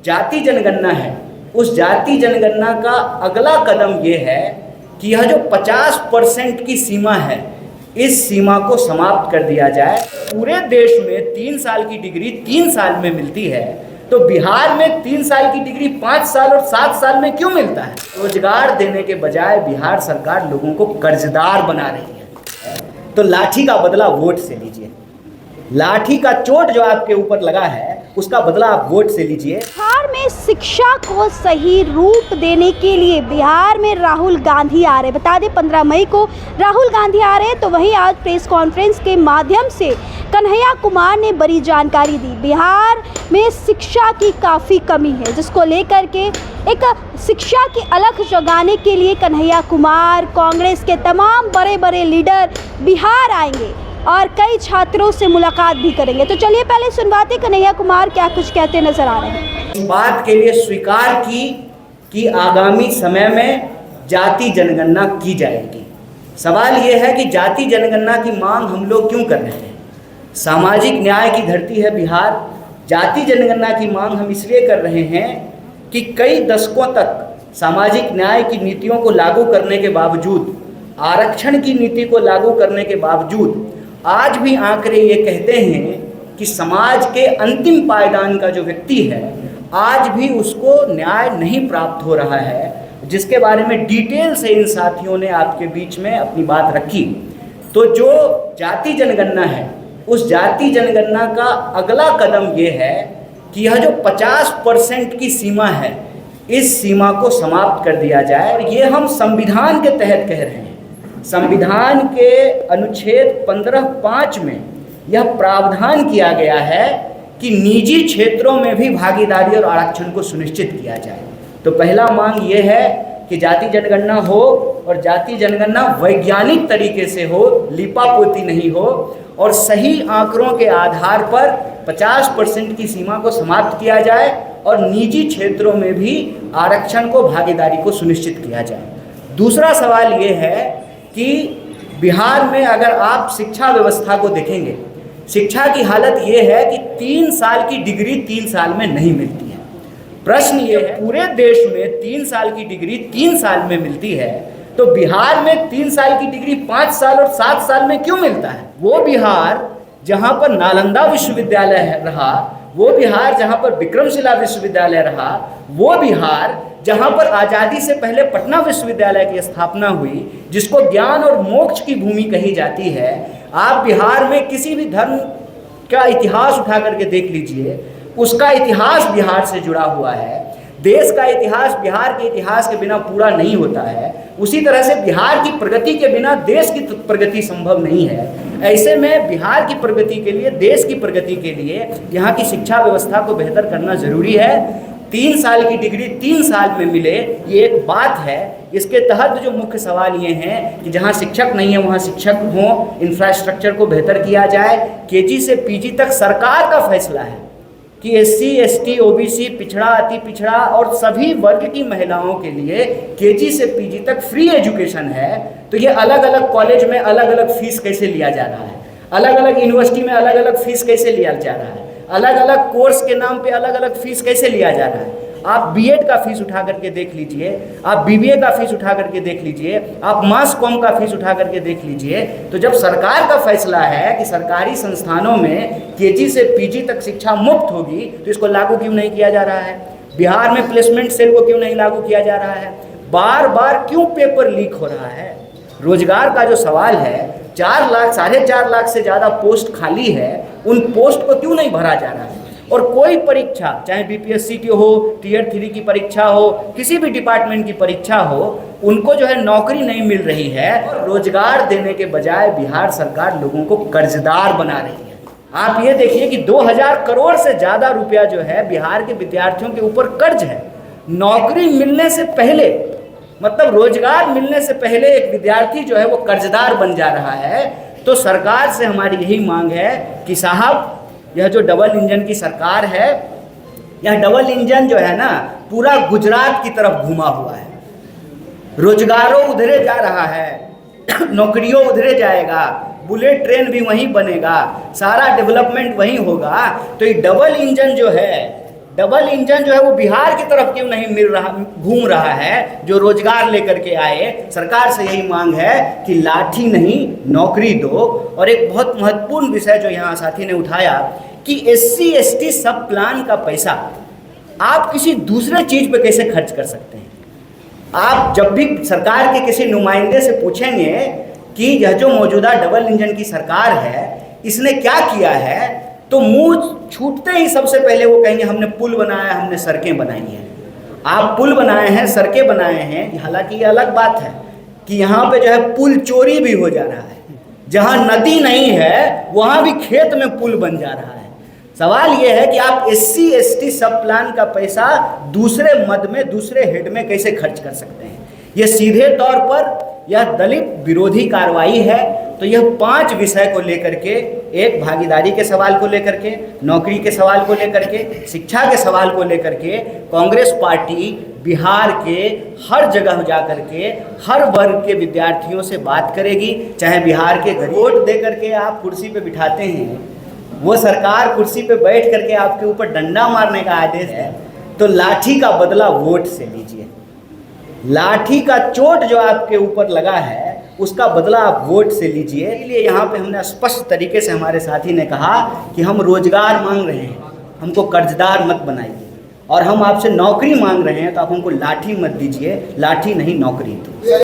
जाति जनगणना है, उस जाति जनगणना का अगला कदम ये है कि यह जो 50% की सीमा है, इस सीमा को समाप्त कर दिया जाए। पूरे देश में 3 साल की डिग्री 3 साल में मिलती है, तो बिहार में 3 साल की डिग्री 5 साल और 7 साल में क्यों मिलता है? रोजगार देने के बजाय बिहार सरकार लोगों को कर्जदार बना रही है। तो लाठी का बदला वोट से लीजिए। लाठी का चोट जो आपके ऊपर लगा है, उसका बदला आप वोट से लीजिए। बिहार में शिक्षा को सही रूप देने के लिए बिहार में राहुल गांधी आ रहे। बता दें 15 मई को राहुल गांधी आ रहे, तो वहीं आज प्रेस कॉन्फ्रेंस के माध्यम से कन्हैया कुमार ने बड़ी जानकारी दी। बिहार में शिक्षा की काफ़ी कमी है, जिसको लेकर के एक शिक्षा की अलख जगाने के लिए कन्हैया कुमार, कांग्रेस के तमाम बड़े बड़े लीडर बिहार आएंगे और कई छात्रों से मुलाकात भी करेंगे। तो चलिए पहले सुनवाते कन्हैया कुमार क्या कुछ कहते नजर आ रहे हैं। इस बात के लिए स्वीकार की कि आगामी समय में जाति जनगणना की जाएगी। सवाल यह है कि जाति जनगणना की मांग हम लोग क्यों कर रहे हैं? सामाजिक न्याय की धरती है बिहार। जाति जनगणना की मांग हम इसलिए कर रहे हैं कि कई दशकों तक सामाजिक न्याय की नीतियों को लागू करने के बावजूद, आरक्षण की नीति को लागू करने के बावजूद आज भी आंकड़े ये कहते हैं कि समाज के अंतिम पायदान का जो व्यक्ति है, आज भी उसको न्याय नहीं प्राप्त हो रहा है, जिसके बारे में डिटेल से इन साथियों ने आपके बीच में अपनी बात रखी। तो जो जाति जनगणना है, उस जाति जनगणना का अगला कदम ये है कि यह जो 50% की सीमा है, इस सीमा को समाप्त कर दिया जाए। और ये हम संविधान के तहत कह रहे हैं। संविधान के अनुच्छेद 15(5) में यह प्रावधान किया गया है कि निजी क्षेत्रों में भी भागीदारी और आरक्षण को सुनिश्चित किया जाए। तो पहला मांग ये है कि जाति जनगणना हो और जाति जनगणना वैज्ञानिक तरीके से हो, लिपापोती नहीं हो, और सही आंकड़ों के आधार पर 50% की सीमा को समाप्त किया जाए और निजी क्षेत्रों में भी आरक्षण को, भागीदारी को सुनिश्चित किया जाए। दूसरा सवाल ये है कि बिहार में अगर आप शिक्षा व्यवस्था को देखेंगे, शिक्षा की हालत ये है कि 3 साल की डिग्री 3 साल में नहीं मिलती है। प्रश्न ये है, पूरे देश में 3 साल की डिग्री 3 साल में मिलती है, तो बिहार में 3 साल की डिग्री 5 साल और 7 साल में क्यों मिलता है? वो बिहार जहाँ पर नालंदा विश्वविद्यालय रहा, वो बिहार जहाँ पर विक्रमशिला विश्वविद्यालय रहा, वो बिहार जहाँ पर आज़ादी से पहले पटना विश्वविद्यालय की स्थापना हुई, जिसको ज्ञान और मोक्ष की भूमि कही जाती है। आप बिहार में किसी भी धर्म का इतिहास उठा करके देख लीजिए, उसका इतिहास बिहार से जुड़ा हुआ है। देश का इतिहास बिहार के इतिहास के बिना पूरा नहीं होता है। उसी तरह से बिहार की प्रगति के बिना देश की प्रगति संभव नहीं है। ऐसे में बिहार की प्रगति के लिए, देश की प्रगति के लिए यहाँ की शिक्षा व्यवस्था को बेहतर करना जरूरी है। 3 साल की डिग्री 3 साल में मिले, ये एक बात है। इसके तहत जो मुख्य सवाल ये हैं कि जहाँ शिक्षक नहीं है वहाँ शिक्षक हों, इंफ्रास्ट्रक्चर को बेहतर किया जाए। केजी से पीजी तक सरकार का फैसला है कि SC, ST, OBC, पिछड़ा, अति पिछड़ा और सभी वर्ग की महिलाओं के लिए केजी से पीजी तक फ्री एजुकेशन है। तो ये अलग अलग कॉलेज में अलग अलग फीस कैसे लिया जा रहा है, अलग अलग यूनिवर्सिटी में अलग अलग फीस कैसे लिया जा रहा है, अलग अलग कोर्स के नाम पे अलग अलग फीस कैसे लिया जा रहा है। आप बीएड का फीस उठा करके देख लीजिए, आप BBA का फीस उठा करके देख लीजिए, आप मास कॉम का फीस उठा करके देख लीजिए। तो जब सरकार का फैसला है कि सरकारी संस्थानों में केजी से पीजी तक शिक्षा मुफ्त होगी, तो इसको लागू क्यों नहीं किया जा रहा है? बिहार में प्लेसमेंट सेल को क्यों नहीं लागू किया जा रहा है? बार बार क्यों पेपर लीक हो रहा है? रोजगार का जो सवाल है, 4 लाख 4.5 लाख से ज़्यादा पोस्ट खाली है, उन पोस्ट को क्यों नहीं भरा जा रहा है? और कोई परीक्षा, चाहे BPSC की हो, Tier 3 की परीक्षा हो, किसी भी डिपार्टमेंट की परीक्षा हो, उनको जो है नौकरी नहीं मिल रही है। रोजगार देने के बजाय बिहार सरकार लोगों को कर्जदार बना रही है। आप ये देखिए कि 2000 करोड़ से ज़्यादा रुपया जो है बिहार के विद्यार्थियों के ऊपर कर्ज है। नौकरी मिलने से पहले, मतलब रोजगार मिलने से पहले एक विद्यार्थी जो है वो कर्जदार बन जा रहा है। तो सरकार से हमारी यही मांग है कि साहब, यह जो डबल इंजन की सरकार है, यह डबल इंजन जो है ना पूरा गुजरात की तरफ घुमा हुआ है। रोजगारों उधरे जा रहा है, नौकरियों उधरे जाएगा, बुलेट ट्रेन भी वहीं बनेगा, सारा डेवलपमेंट वहीं होगा। तो ये डबल इंजन जो है डबल इंजन जो है वो बिहार की तरफ क्यों नहीं घूम रहा है, जो रोजगार लेकर के आए। सरकार से यही मांग है कि लाठी नहीं नौकरी दो। और एक बहुत महत्वपूर्ण विषय जो यहाँ साथी ने उठाया कि SC ST सब प्लान का पैसा आप किसी दूसरे चीज पे कैसे खर्च कर सकते हैं। आप जब भी सरकार के किसी नुमाइंदे से पूछेंगे कि यह जो मौजूदा डबल इंजन की सरकार है इसने क्या किया है, तो मुंह छूटते ही सबसे पहले वो कहेंगे हमने पुल बनाया, हमने सड़कें बनाई हैं। आप पुल बनाए हैं, सड़कें बनाए हैं, हालांकि ये अलग बात है कि यहाँ पे जो है पुल चोरी भी हो जा रहा है। जहाँ नदी नहीं है वहाँ भी खेत में पुल बन जा रहा है। सवाल ये है कि आप SC ST सब प्लान का पैसा दूसरे मद में, दूसरे हेड में कैसे खर्च कर सकते हैं। ये सीधे तौर पर यह दलित विरोधी कार्रवाई है। तो यह 5 विषय को लेकर के, एक भागीदारी के सवाल को लेकर के, नौकरी के सवाल को लेकर के, शिक्षा के सवाल को लेकर के कांग्रेस पार्टी बिहार के हर जगह जा कर के हर वर्ग के विद्यार्थियों से बात करेगी। चाहे बिहार के वोट दे करके आप कुर्सी पे बिठाते हैं, वो सरकार कुर्सी पे बैठ करके आपके ऊपर डंडा मारने का आदेश है, तो लाठी का बदला वोट से लीजिए। लाठी का चोट जो आपके ऊपर लगा है उसका बदला आप वोट से लीजिए। इसलिए यहाँ पे हमने स्पष्ट तरीके से हमारे साथी ने कहा कि हम रोजगार मांग रहे हैं, हमको कर्जदार मत बनाइए, और हम आपसे नौकरी मांग रहे हैं तो आप हमको लाठी मत दीजिए, लाठी नहीं नौकरी दो।